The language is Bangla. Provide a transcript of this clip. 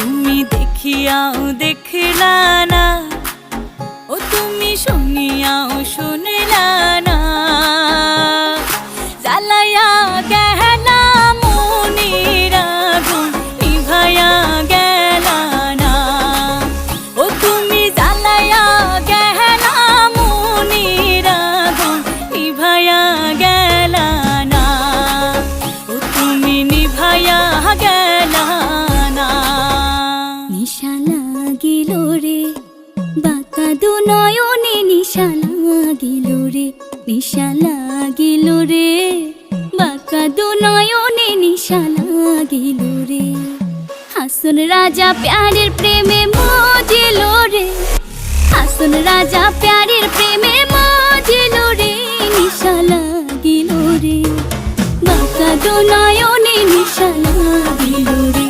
তুমি দেখিয়াও দেখলা না, ও তুমি শুনিয়াও শুনলা না। জ্বালাইয়া গেলা মনের আগুন নিভাইয়া গেলা না, ও তুমি জ্বালাইয়া গেলা মনের আগুন নিভাইয়া গেলা না, ও তুমি নিভাইয়া গেলা না। নিশা লাগিল রে বাঁকা দু নয়নে, নিশা লাগিল রে, নিশা লাগিল রে বাঁকা দু নয়নে, নিশা লাগিল রে। হাসন রাজা প্যারের প্রেমে মজিল রে, হাসন রাজা প্যারের প্রেমে মজিল রে, নিশা লাগিল রে বাঁকা দু নয়নে, নিশা লাগিল রে।